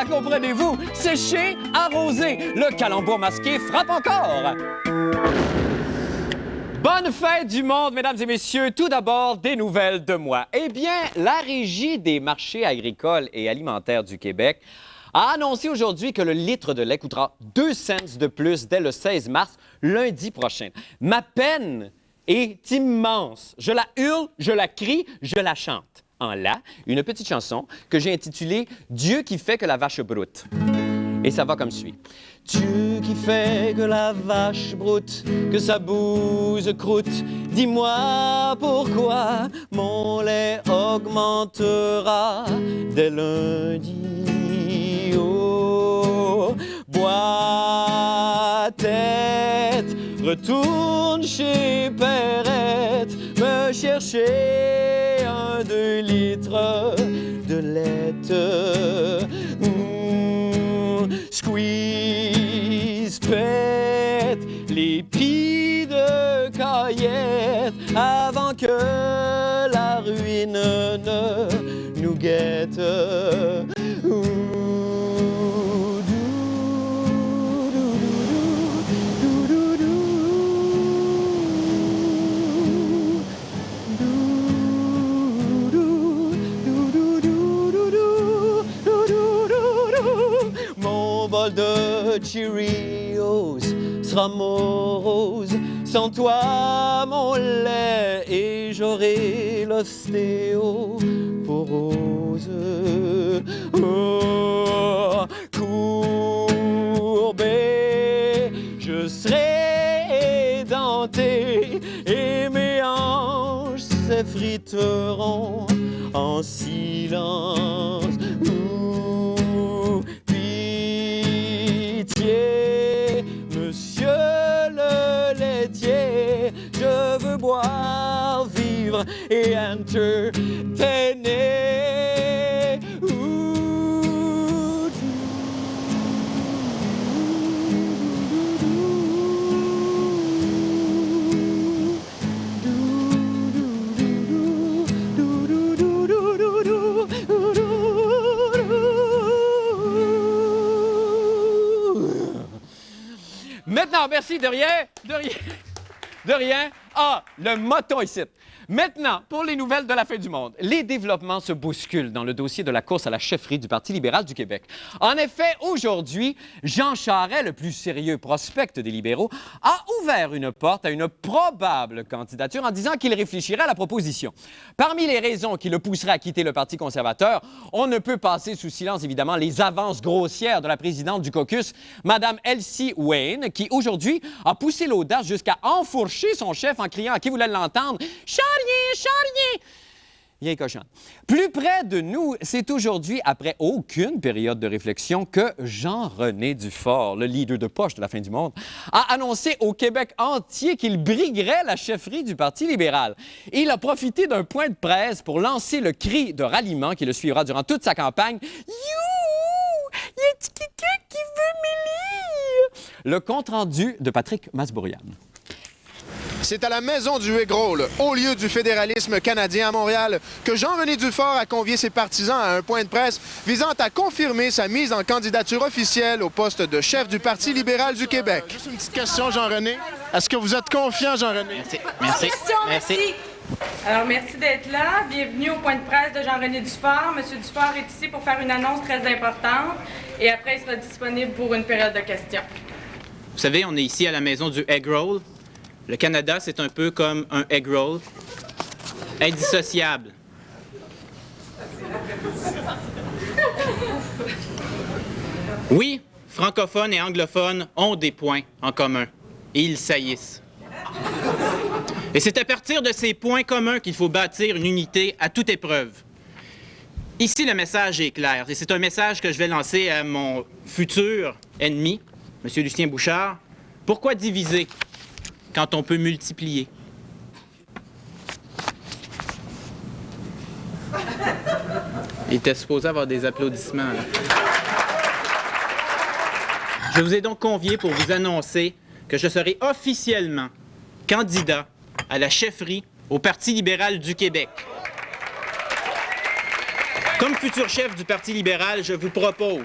la comprenez-vous? Séché, arrosé, le calembour masqué frappe encore. Bonne fête du monde, mesdames et messieurs. Tout d'abord, des nouvelles de moi. Eh bien, la Régie des marchés agricoles et alimentaires du Québec a annoncé aujourd'hui que le litre de lait coûtera 2 cents de plus dès le 16 mars, lundi prochain. Ma peine est immense. Je la hurle, je la crie, je la chante. En là, une petite chanson que j'ai intitulée « Dieu qui fait que la vache broute ». Et ça va comme suit. Dieu qui fait que la vache broute, que sa bouse croûte, dis-moi pourquoi mon lait augmentera dès lundi. Oh, bois tête, retourne chez Perrette, me chercher 2 litres de lait. Squeeze, pète les pis de caillette avant que la ruine ne nous guette. De Cheerios sera morose sans toi mon lait et j'aurai l'ostéoporose. Oh, courbé, je serai édenté et mes hanches s'effriteront en silence. Monsieur le laitier, je veux boire, vivre et entertainer. Maintenant, merci, de rien. Ah, le moton ici. Maintenant, pour les nouvelles de la fin du monde, les développements se bousculent dans le dossier de la course à la chefferie du Parti libéral du Québec. En effet, aujourd'hui, Jean Charest, le plus sérieux prospect des libéraux, a ouvert une porte à une probable candidature en disant qu'il réfléchirait à la proposition. Parmi les raisons qui le pousseraient à quitter le Parti conservateur, on ne peut passer sous silence, évidemment, les avances grossières de la présidente du caucus, Mme Elsie Wayne, qui, aujourd'hui, a poussé l'audace jusqu'à enfourcher son chef en criant à qui voulait l'entendre « Charrier! » Il est cochon. Plus près de nous, c'est aujourd'hui, après aucune période de réflexion, que Jean-René Dufort, le leader de poche de la fin du monde, a annoncé au Québec entier qu'il briguerait la chefferie du Parti libéral. Il a profité d'un point de presse pour lancer le cri de ralliement qui le suivra durant toute sa campagne. « You! Y a-t-il quelqu'un qui veut m'élire? » Le compte-rendu de Patrick Masbourian. C'est à la Maison du Eggroll, au lieu du fédéralisme canadien à Montréal, que Jean-René Dufort a convié ses partisans à un point de presse visant à confirmer sa mise en candidature officielle au poste de chef du Parti libéral du Québec. Juste une petite question, Jean-René. Est-ce que vous êtes confiant, Jean-René? Merci. Alors, merci d'être là. Bienvenue au point de presse de Jean-René Dufort. Monsieur Dufort est ici pour faire une annonce très importante et après, il sera disponible pour une période de questions. Vous savez, on est ici à la Maison du Eggroll. Le Canada, c'est un peu comme un egg roll, indissociable. Oui, francophones et anglophones ont des points en commun et ils saillissent. Et c'est à partir de ces points communs qu'il faut bâtir une unité à toute épreuve. Ici, le message est clair et c'est un message que je vais lancer à mon futur ennemi, M. Lucien Bouchard. Pourquoi diviser quand on peut multiplier? Il était supposé avoir des applaudissements, là. Je vous ai donc convié pour vous annoncer que je serai officiellement candidat à la chefferie au Parti libéral du Québec. Comme futur chef du Parti libéral, je vous propose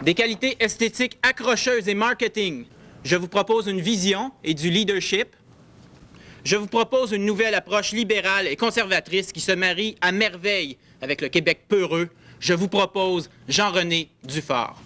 des qualités esthétiques accrocheuses et marketing. Je vous propose une vision et du leadership. Je vous propose une nouvelle approche libérale et conservatrice qui se marie à merveille avec le Québec peureux. Je vous propose Jean-René Dufort.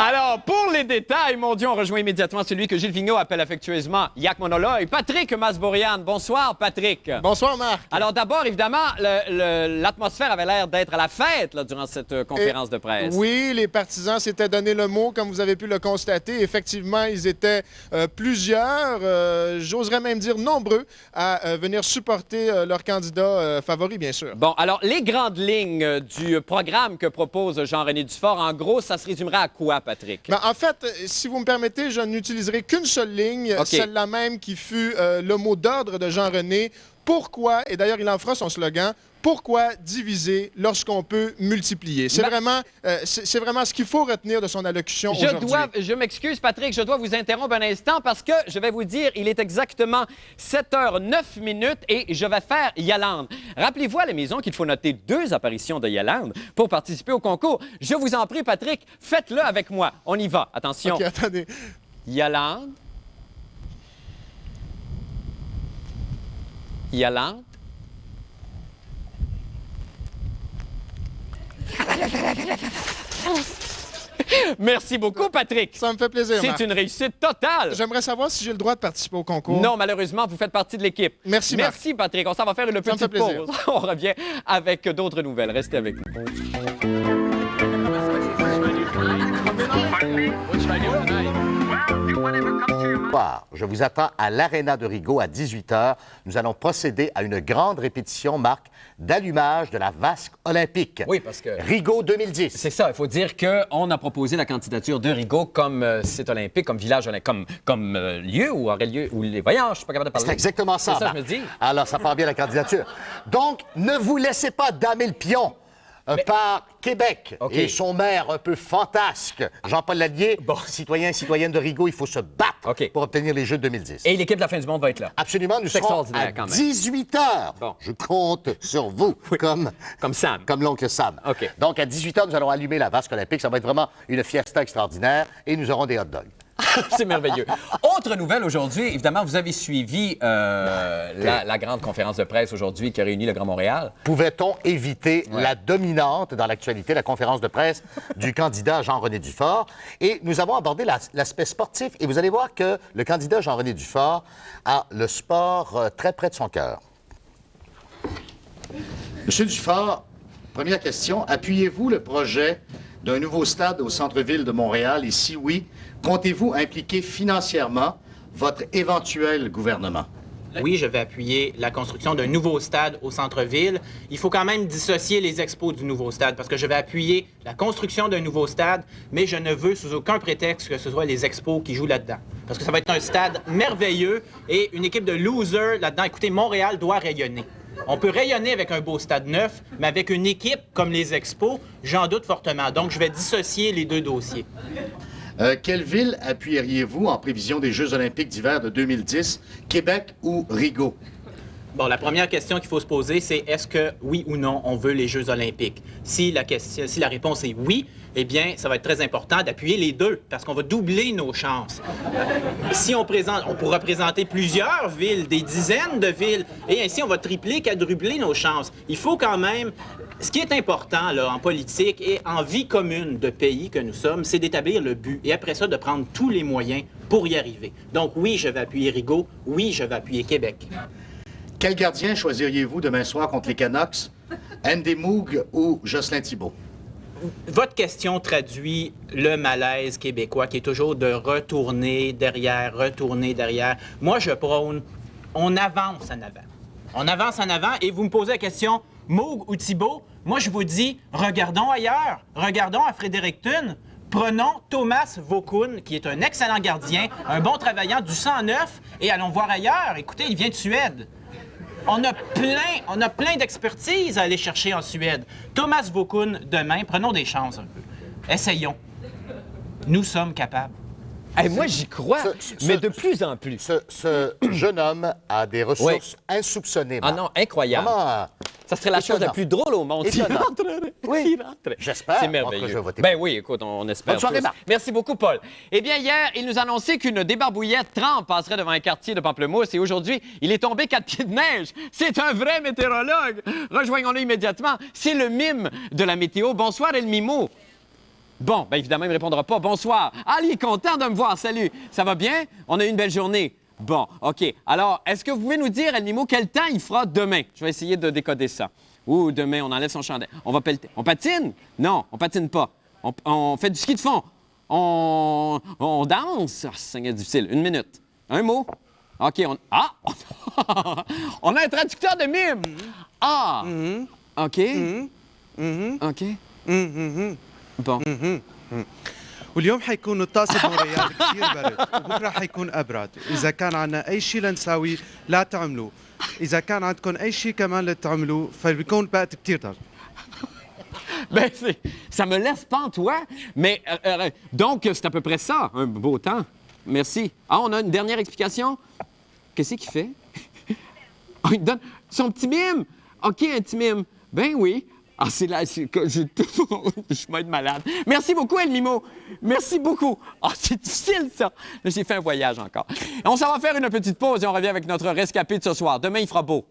Alors, pour les détails, mon Dieu, on rejoint immédiatement celui que Gilles Vigneault appelle affectueusement Yak Monoloy, Patrick Masbourian. Bonsoir, Patrick. Bonsoir, Marc. Alors d'abord, évidemment, l'atmosphère avait l'air d'être à la fête là, durant cette conférence de presse. Oui, les partisans s'étaient donné le mot, comme vous avez pu le constater. Effectivement, ils étaient plusieurs, j'oserais même dire nombreux, à venir supporter leur candidat favori, bien sûr. Bon, alors, les grandes lignes du programme que propose Jean-René Dufort, en gros, ça se résumerait à quoi, Patrick? Ben, en fait, si vous me permettez, je n'utiliserai qu'une seule ligne, OK. celle-là même qui fut le mot d'ordre de Jean-René. Pourquoi, et d'ailleurs il en fera son slogan, pourquoi diviser lorsqu'on peut multiplier? C'est vraiment ce qu'il faut retenir de son allocution aujourd'hui. Je m'excuse, Patrick, je dois vous interrompre un instant parce que je vais vous dire, il est exactement 7h09 et je vais faire Yalande. Rappelez-vous à la maison qu'il faut noter 2 apparitions de Yalande pour participer au concours. Je vous en prie, Patrick, faites-le avec moi. On y va. Attention. OK, attendez. Yalande. Yalande. Merci beaucoup, Patrick. Ça me fait plaisir, Marc. C'est une réussite totale. J'aimerais savoir si j'ai le droit de participer au concours. Non, malheureusement, vous faites partie de l'équipe. Merci, Marc. Merci, Patrick. On s'en va faire une me petite fait plaisir. pause. On revient avec d'autres nouvelles. Restez avec nous. Je vous attends à l'Arena de Rigaud à 18h. Nous allons procéder à une grande répétition, Marc, d'allumage de la vasque olympique. Oui, parce que... Rigaud 2010. C'est ça, il faut dire qu'on a proposé la candidature de Rigaud comme site olympique, comme village olympique, comme lieu où aurait lieu, où les voyants, je suis pas capable de parler. C'est exactement ça. C'est ça, Marc. je me dis. Alors, ça part bien la candidature. Donc, ne vous laissez pas damer le pion. Par Québec et son maire un peu fantasque, Jean-Paul Lallier, citoyen et citoyenne de Rigaud, il faut se battre pour obtenir les Jeux de 2010. Et l'équipe de la fin du monde va être là. Absolument, nous C'est serons extraordinaire, à quand même. 18h. Bon. Je compte sur vous, comme Sam. Comme l'oncle Sam. OK. Donc, à 18h, nous allons allumer la vasque olympique. Ça va être vraiment une fiesta extraordinaire et nous aurons des hot dogs. C'est merveilleux. Autre nouvelle aujourd'hui, évidemment, vous avez suivi la grande conférence de presse aujourd'hui qui a réuni le Grand Montréal. Pouvait-on éviter la dominante dans l'actualité, la conférence de presse du candidat Jean-René Dufort? Et nous avons abordé l'aspect sportif et vous allez voir que le candidat Jean-René Dufort a le sport très près de son cœur. Monsieur Dufort, première question, appuyez-vous le projet d'un nouveau stade au centre-ville de Montréal? Et si oui, comptez-vous impliquer financièrement votre éventuel gouvernement? Oui, je vais appuyer la construction d'un nouveau stade au centre-ville. Il faut quand même dissocier les expos du nouveau stade parce que je vais appuyer la construction d'un nouveau stade, mais je ne veux sous aucun prétexte que ce soit les expos qui jouent là-dedans. Parce que ça va être un stade merveilleux et une équipe de losers là-dedans. Écoutez, Montréal doit rayonner. On peut rayonner avec un beau stade neuf, mais avec une équipe comme les expos, j'en doute fortement. Donc, je vais dissocier les 2 dossiers. Quelle ville appuyeriez-vous en prévision des Jeux olympiques d'hiver de 2010, Québec ou Rigaud? Bon, la première question qu'il faut se poser, c'est est-ce que, oui ou non, on veut les Jeux olympiques? Si la réponse est oui, eh bien, ça va être très important d'appuyer les 2, parce qu'on va doubler nos chances. Si on pourra présenter plusieurs villes, des dizaines de villes, et ainsi, on va tripler, quadrupler nos chances. Il faut quand même... Ce qui est important là, en politique et en vie commune de pays que nous sommes, c'est d'établir le but et après ça, de prendre tous les moyens pour y arriver. Donc oui, je vais appuyer Rigaud, oui, je vais appuyer Québec. Quel gardien choisiriez-vous demain soir contre les Canucks, Andy Moog ou Jocelyn Thibault? Votre question traduit le malaise québécois qui est toujours de retourner derrière. Moi, je prône, on avance en avant. On avance en avant et vous me posez la question, Moog ou Thibault? Moi, je vous dis, regardons ailleurs. Regardons à Fredericton. Prenons Thomas Vokoun, qui est un excellent gardien, un bon travaillant du 109, et allons voir ailleurs. Écoutez, il vient de Suède. On a plein d'expertise à aller chercher en Suède. Thomas Vokoun, demain, prenons des chances un peu. Essayons. Nous sommes capables. Hey, moi, j'y crois, mais de plus en plus. Ce jeune homme a des ressources insoupçonnées. Ah non, incroyable. Vraiment, Ça serait la chose la plus drôle au monde. s'il Étonnant. rentrerait. Oui. S'il rentrait. J'espère. C'est En tout cas, merveilleux. je vais voter Ben pour. oui, écoute, on espère. Bonne soirée, tous. Marc. Merci beaucoup, Paul. Eh bien, hier, il nous annonçait qu'une débarbouillette trempe passerait devant un quartier de Pamplemousse et aujourd'hui, il est tombé 4 pieds de neige. C'est un vrai météorologue. Rejoignons-le immédiatement. C'est le mime de la météo. Bonsoir, El Mimo. Bon, bien évidemment, il ne me répondra pas. Bonsoir. Ah, il est content de me voir. Salut. Ça va bien? On a eu une belle journée. Bon, OK. Alors, est-ce que vous pouvez nous dire, El Mimo, quel temps il fera demain? Je vais essayer de décoder ça. Ouh, demain, on enlève son chandail. On va pelleter. On patine? Non, on patine pas. On fait du ski de fond. On danse? Ah, c'est difficile. 1 minute. Un mot? OK, Ah! On a un traducteur de mime! Ah! OK. OK. Bon. واليوم حيكون الطقس بمونريال كثير برد وبكره حيكون ابرد، اذا كان عندنا اي شيء لنساوي لا تعملوه، اذا كان عندكم اي شيء كمان لتعملوه فبيكون وقت كثير ضل. Ben, ça me laisse pantois, mais donc c'est à peu près ça, un beau temps. Merci. Ah, on a une dernière explication? Qu'est-ce qu'il fait? Ah, il donne son petit mime. OK, un petit mime. Ben oui. Ah, c'est là, je vais être malade. Merci beaucoup, El Mimo. Merci beaucoup. Ah, c'est difficile, ça. Là, j'ai fait un voyage encore. On s'en va faire une petite pause et on revient avec notre rescapé de ce soir. Demain, il fera beau.